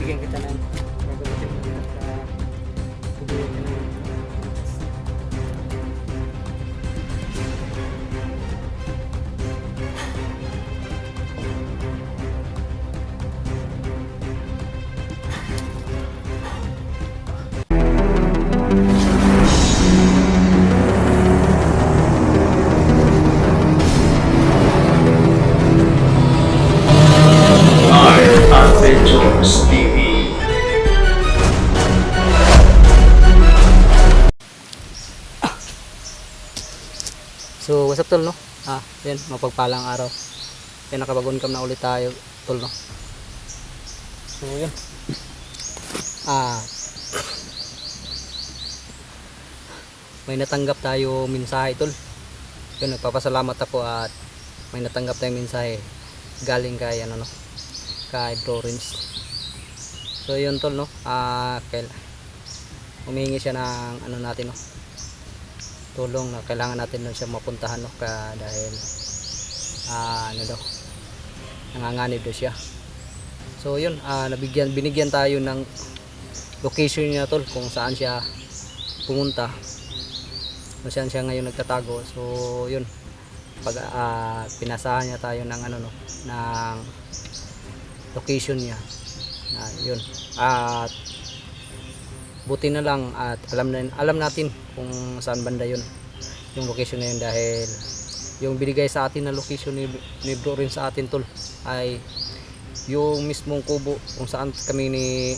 bibigyan kita ng gagamitin mo dito sa bibigyan ka ng Adventures TV. So what's up tol no? Yan, mapagpalang araw. Yan, nakabagong cam na ulit tayo tol no. So yan. May natanggap tayo mensahe tol. Yun, nagpapasalamat ako at may natanggap tayong mensahe galing kay ano no, kay Florence. So yun tol no, humingi siya ng ano natin no, tulong na kailangan natin doon siya mapuntahan no, dahil ano daw, nanganganib daw siya. So yun, binigyan tayo ng location niya tol, kung saan siya pumunta, kung saan siya ngayon nagtatago. So yun, pinasahan niya tayo ng ano no, ng location niya na yun. At buti na lang at alam natin kung saan banda yun, yung location na yun, dahil yung binigay sa atin na location ni bro rin sa atin tol ay yung mismong kubo kung saan kami ni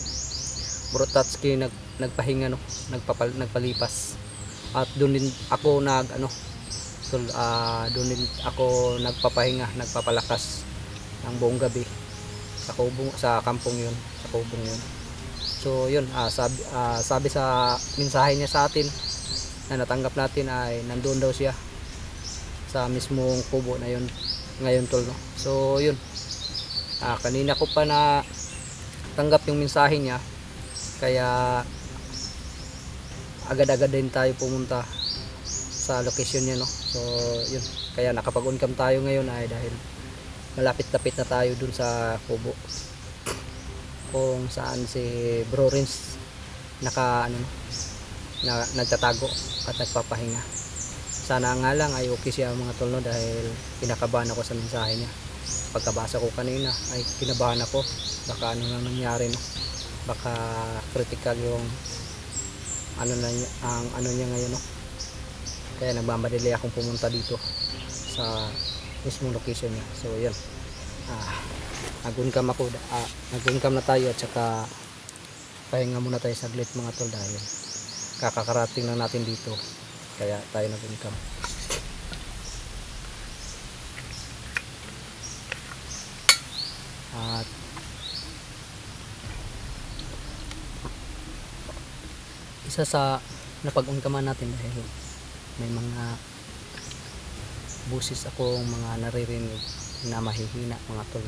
Bro Tatsuki nagpahinga no, nagpalipas. At doon din ako doon din ako nagpapahinga, nagpapalakas ng buong gabi sa kampong yun, sa kubong yun. So yun, sabi sa mensahe niya sa atin na natanggap natin ay nandoon daw siya sa mismong kubo na yun ngayon tol no. So yun, kanina ko pa na tanggap yung mensahe niya, kaya agad-agad din tayo pumunta sa location niya no. So yun, kaya nakapag-on-cam tayo ngayon ay dahil malapit-lapit na tayo dun sa kubo kung saan si Bro Rins nagtatago at nagpapahinga. Sana nga lang ay okay siya mga tol no, dahil kinakabahan ako sa mensahe niya. Pagkabasa ko kanina ay kinabahan ako, baka ano na nangyari no, baka critical yung ano niya ngayon no. Kaya nagmamadali akong pumunta dito sa mismong location niya. So yun, nag-on-cam na tayo at saka pahinga muna tayo saglit mga tol, dahil kakakarating lang natin dito, kaya tayo nag-on-cam. At isa sa napag-on-caman natin dahil may mga busis akong mga naririnig na mahihina mga tol.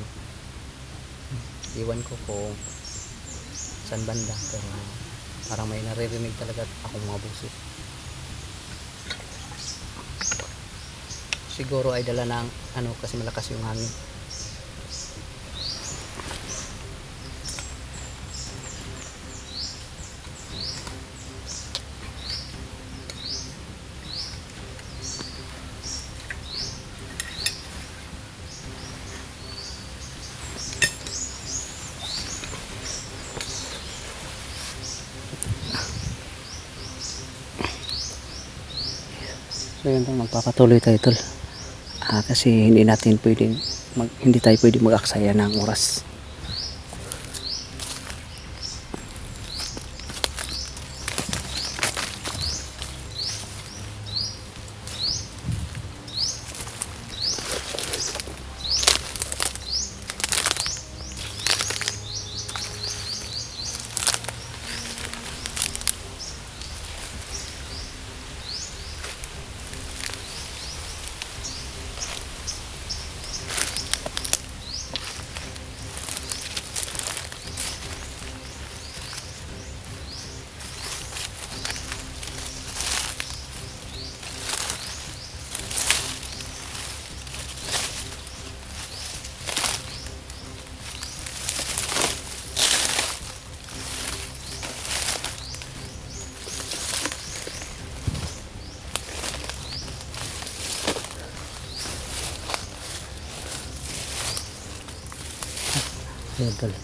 Iwan ko kung saan banda, pero parang may naririnig talaga akong mga busis. Siguro ay dala ng ano, kasi malakas yung hangin. So yun, magpapatuloy tayo tol, kasi hindi tayo pwedeng mag-aksaya ng oras. Ayun tol.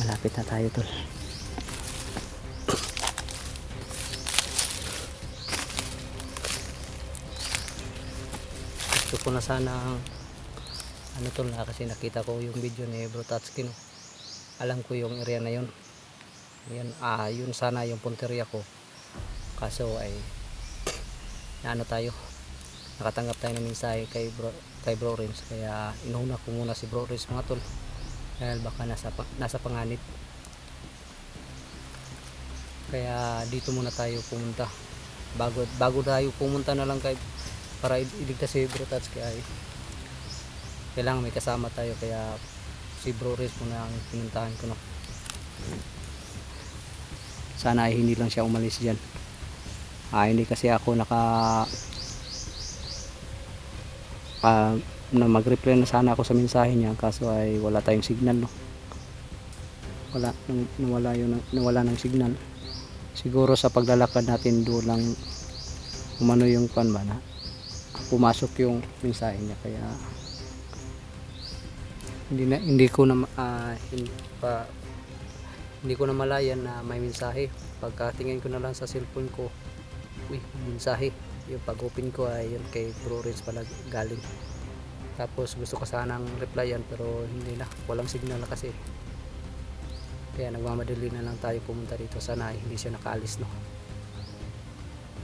Malapit na tayo tol. Gusto ko na sana ano tol na kasi nakita ko yung video ni Bro Tatsuki, no? Alam ko yung area na yun. Yan, yun sana yung punteriya ko. Kaso ay ano tayo, nakatanggap tayo ng mensahe kay Bro Renz, kaya inuuna ko muna si Bro Renz mga tol dahil baka nasa panganib. Kaya dito muna tayo pumunta bago tayo pumunta na lang kay para iligtas si Bro Tatsuki ay kailangan may kasama tayo, kaya si Bro Renz muna ang pinuntahan ko, no? Sana ay hindi lang siya umalis dyan. Hindi kasi ako na mag-reply na sana ako sa mensahe niya, kaso ay wala tayong signal, no? Nawala ng signal. Siguro sa paglalakad natin doon lang umano yung pan ba na pumasok yung mensahe niya, kaya hindi ko na malayan na may mensahe. Pagkatingin ko na lang sa cellphone ko, uy, mensahe. Yung pag-open ko ay yun kay Bro Renz pala galing. Tapos gusto ko sanang replyan pero hindi na, walang signal na kasi. Kaya nagmamadali na lang tayo pumunta dito. Sana ay hindi siya nakaalis, no?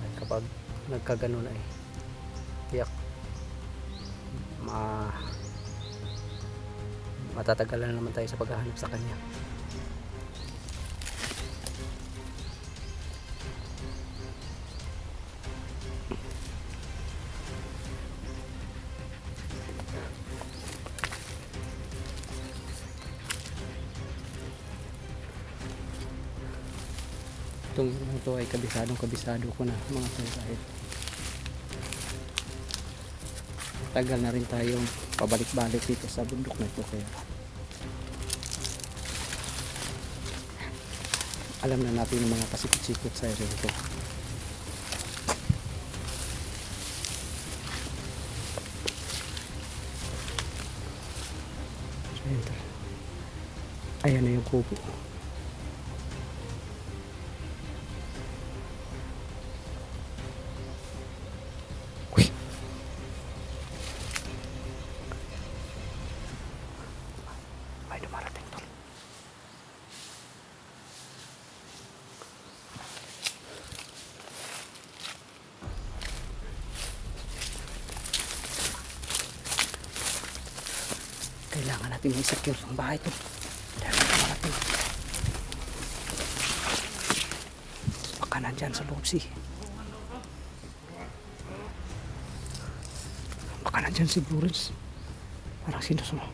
At kapag nagkaganon ay tiyak matatagalan naman tayo sa paghahanap sa kanya. Ito ay kabisado ko na mga tol, kahit tagal na rin tayong pabalik-balik dito sa bundok na ito, kaya alam na natin yung mga kasikot-sikot sa area ito. Ayan na yung kubo. Kailangan natin i-secure ang bahay ito dahil natin baka nandyan sa loob baka nandyan si Bro Renz, parang sinusunod.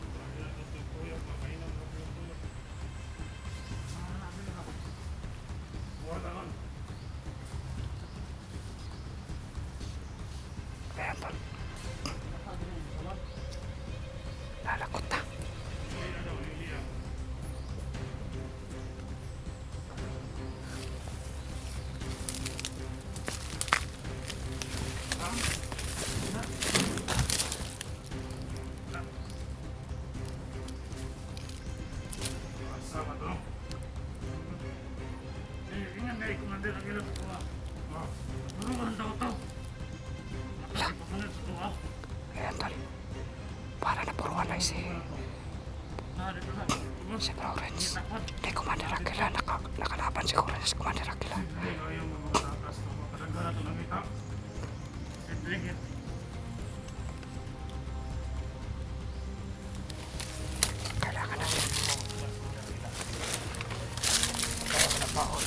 Ayan tol, lalakot na. Ayan tol, para napuruan na si Bro Renz. Di Commander Aquila, nakalaban siguro si Commander Aquila. Kailangan natin nabaon.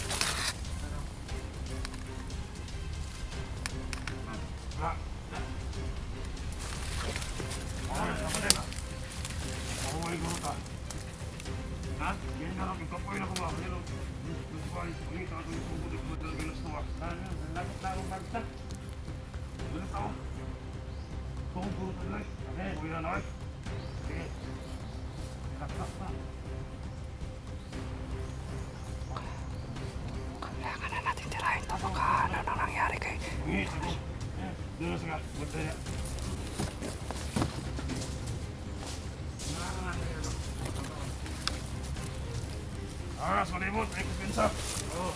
Kailangan na natin tirahin ito, baka ano nang nangyari kay Ah, salimot, may kumpensa. Oh.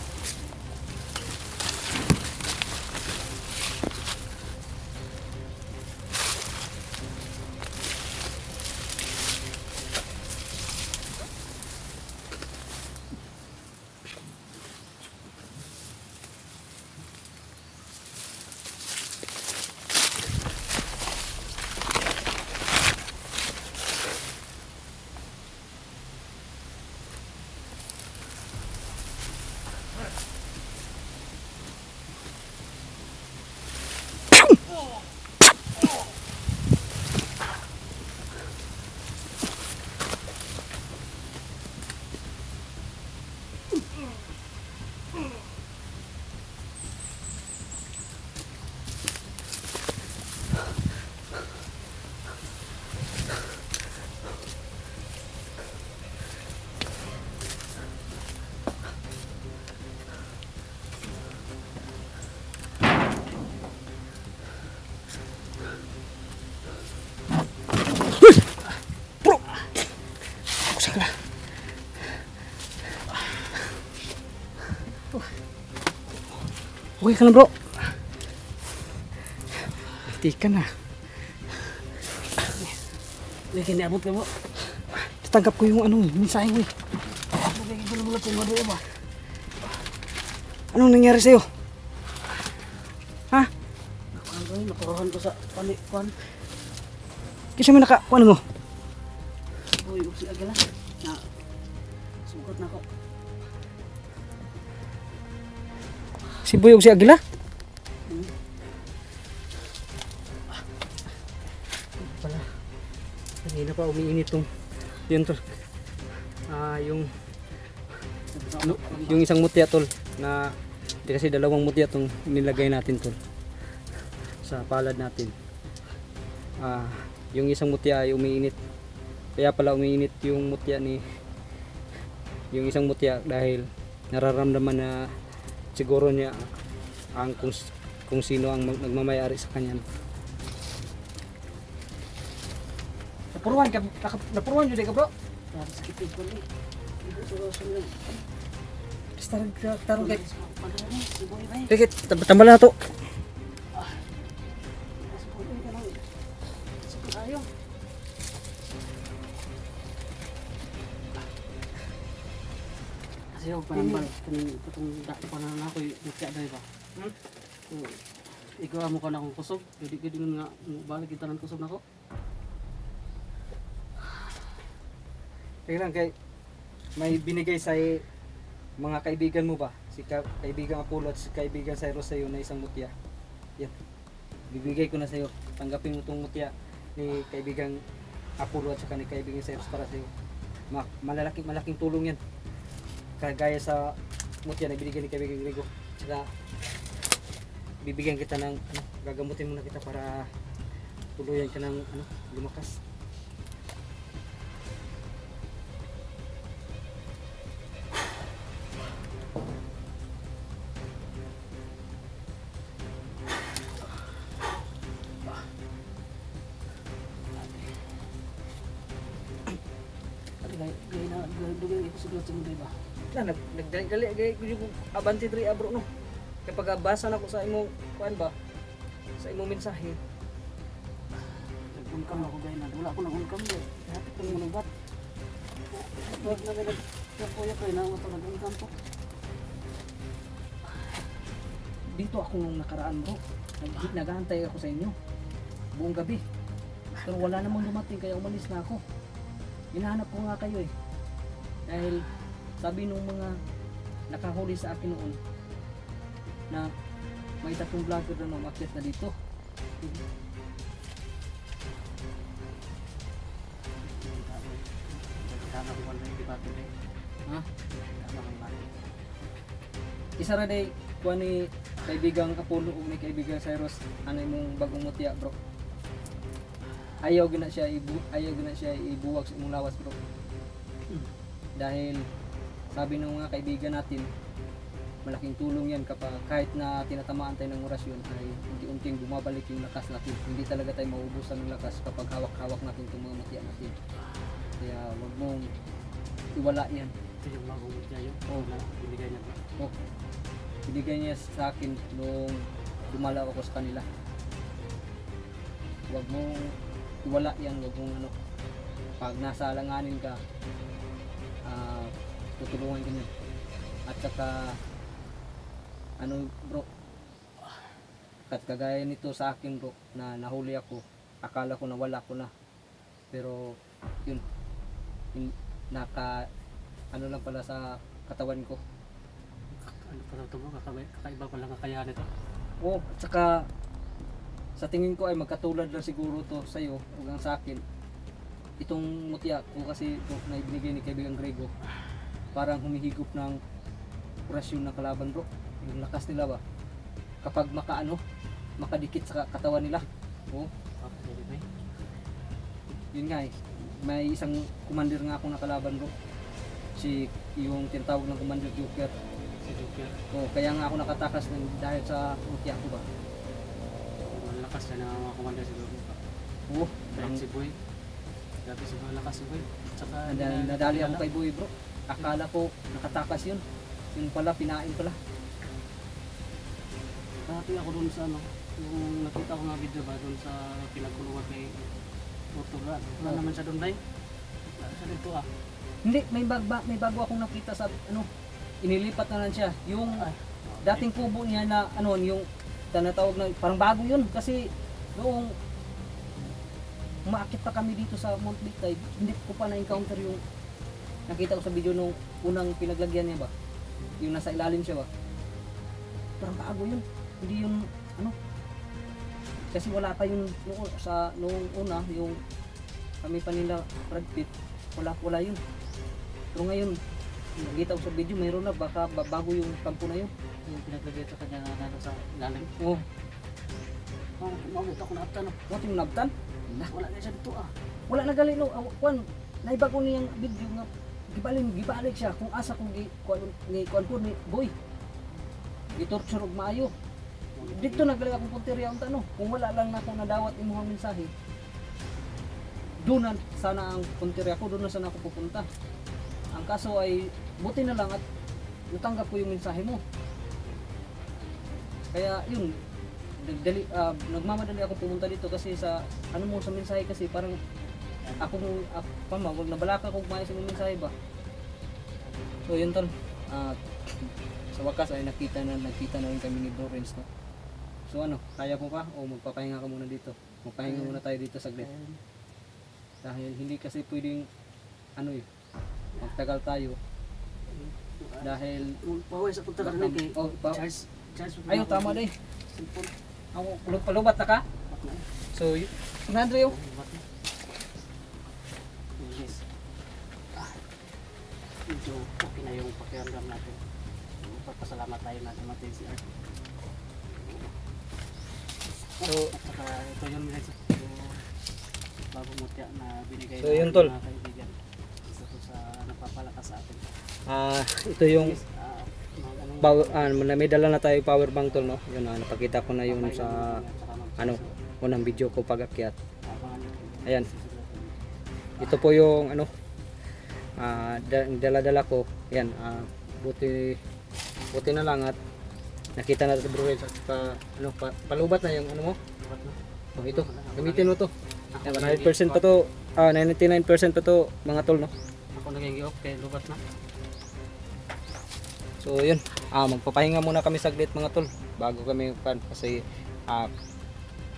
Kusala. Okay ka na bro. Hindi ka na. May kiniabot ka mo. Tatanggap ko yung mensahe mo eh. Nagiging ko na mula kung ano ba? Anong nangyari sa'yo? Ha? Ang gawin, nakuruhan ko sa panikwan. Kasi may ano mo? Uy, uksi agala. Na, sugot na ko. Si Buyog si Agila? Pala. Kanina pa umiinit tong yun tol. Yung isang mutya tol na kasi dalawang mutya tong nilagay natin tol sa palad natin. Yung isang mutya ay umiinit. Kaya pala umiinit yung mutya yung isang mutya dahil nararamdaman na siguro niya ang kung sino ang nagmamayari sa kanya. Napuruan yun ka bro. Sakit ko ni. Ibu suruh suruh. Tarong kay. Padahal si boy bay. Dikit, tambal na to. Si boy bay kanang. Sakit ayo. Kasi ako panambal kaning katong panan ako nagka day ba. Ikaw amo ka na akong kusog. Jadi nga balik kita ng kusog nako. Tingnan kay may binigay sa mga kaibigan mo ba? Si kaibigan Apollo at si kaibigan Cyrus sa'yo na isang mutya. Yan. Bibigay ko na sa'yo. Tanggapin mo itong mutya ni kaibigan Apollo at saka ni kaibigan Cyrus para sa'yo. Malaking tulong yan. Kagaya sa mutya na binigay ni kaibigan Grego. Saka bibigyan kita ng gagamutin muna kita para tuluyan ka ng lumakas. Dugay ko siguro sa mundo ba. Na nagdali yung abanti diri abro no. Kapag basa na ko sa imong kuan ba? Sa imong mensahe. Nag-unkam ako gay na. Wala ako nag-unkam ba. Hati ko mo nagbat. Wag na may nagkuya ko na ako nag-unkam po. Dito ako nung nakaraan bro. Naghantay ako sa inyo. Buong gabi. Pero wala namang dumating kaya umalis na ako. Hinahanap ko nga kayo eh. Dahil sabi nung mga nakahuli sa akin noon na may tatlong vlogger na umakyat na dito. Ha? Isa ra day kuha ni kaibigang Apollo o ni kaibigang Cyrus ano imong bagong mutya bro. Ayaw gina siya ibuwag sa imong lawas bro. Dahil sabi ng mga kaibigan natin malaking tulong yan kapag kahit na tinatamaan tayo ng orasyon ay unti-unting bumabalik yung lakas natin. Hindi talaga tayo mauubusan ng lakas kapag hawak-hawak natin itong mga mutya natin. Kaya wag mong iwala yan. Ito yung bagong mutya yun. Oo. Na binigay niya. Oh, binigay niya sa akin nung dumalaw ako sa kanila. Huwag mong iwala yan, huwag mong ano. Pag nasa alanganin ka, tutulungan ka niya. At saka, ano bro, at kagaya nito sa akin bro, na nahuli ako, akala ko nawala ko na. Pero, yun, ano lang pala sa katawan ko. Ano pa ito mo? Kakaiba pa lang kakayahan nito. Oo, at saka sa tingin ko ay magkatulad lang siguro to sa iyo, huwag lang sa akin. Itong mutya ko kasi ito na ibinigay ni kaibigang Grego, parang humihigop ng orasyon ng kalaban bro. Yung lakas nila ba? Kapag makadikit sa katawan nila. Oo, Anyway, yun nga eh. May isang commander nga ako na kalaban bro. Yung tinatawag ng Commander Joker. si Joker. Oo, kaya nga ako nakatakas dahil sa mutya ko ba. Malakas siya na mga komanda si Joker. Oo, Dahil si Boy. Grabe si Boy, lakas si Boy. Tsaka nadali ako kay Boy bro. Akala ko nakatakas yun. Yun pala, pinain pala. Dati ako dun sa ano, yung nakita ko nga video ba dun sa pinagkulungan kay Portugal. Wala Oh. naman siya dun, Day. Wala siya dito ah. Hindi, may bago akong nakita sa inilipat na lang siya. Yung dating kubo niya na yung tinatawag na parang bago yun kasi noong umaakit pa kami dito sa Mount Bitay, hindi ko pa na-encounter yung nakita ko sa video nung unang pinaglagyan niya ba. Yung nasa ilalim siya ba. Parang bago yun. Hindi yung kasi wala pa yung noong una yung kami pa nila Brad Pitt, wala yun. Pero ngayon nakita ko sa video mayroon na, baka bago yung kampo na yun. Yung pinaglagay sa kanya na nasa ilalim. Oh, Mamit ako na no. what yung nabtan? Wala na siya dito ah. Wala na gali no. Kwan, naibago niyang video nga gibalik siya kung asa kung kuan po ni boy. Gitorture og maayo. Dito nagali akong punteriya unta no. Kung wala lang na akong nadawat imong mensahe. Doon na sana ang punteriya ko, doon na sana ako pupunta. Ang kaso ay buti na lang at natanggap ko yung mensahe mo. Kaya yun, nagmamadali ako pumunta dito kasi sa sa mensahe kasi parang ako wag nabalaka kung kumain sa mensahe ba. So yun tol. Sa wakas ay nakita na rin kami ni Bro Renz, no? So kaya mo pa o magpapahinga ka muna dito? Magpahinga muna tayo dito saglit. Dahil hindi kasi pwedeng magtagal tayo. Dahil Paway sa punta ka rin kay Oh, Charles. ayun tama din. Cellphone. Ako palubat na ka? Ako. So, Andrew, Yes. Medyo okay na yung pakiramdam natin. Papasalamat tayo natin si Art. So, At saka ito yun guys. Bagong mutya na binigay So, yun, tol. mga kaibigan. Isa to sa napapalakas sa atin. ito yung Yes, mga anong- may dala na tayo power bank tol, no? Yun, napakita ko na yun sa unang video ko pag-akyat. Ayan. Ito po yung dala-dala ko. Ayan, buti na lang at nakita natin bro Renz at palubat na yung mo. Oh, ito, gamitin mo to. Ayan, 100% pa to, 99% pa to mga tol, no? Ako naging off kay lubat na. So yun, magpapahinga muna kami saglit mga tol bago kami kasi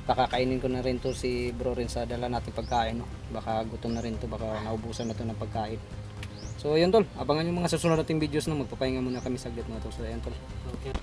pakakainin ko na rin to si Bro Renz sa dala natin pagkain, no? Baka gutom na rin to, baka naubusan na to ng pagkain. So yun tol, abangan yung mga susunod nating videos na magpapahinga muna kami saglit mga tol. So yun tol. Okay.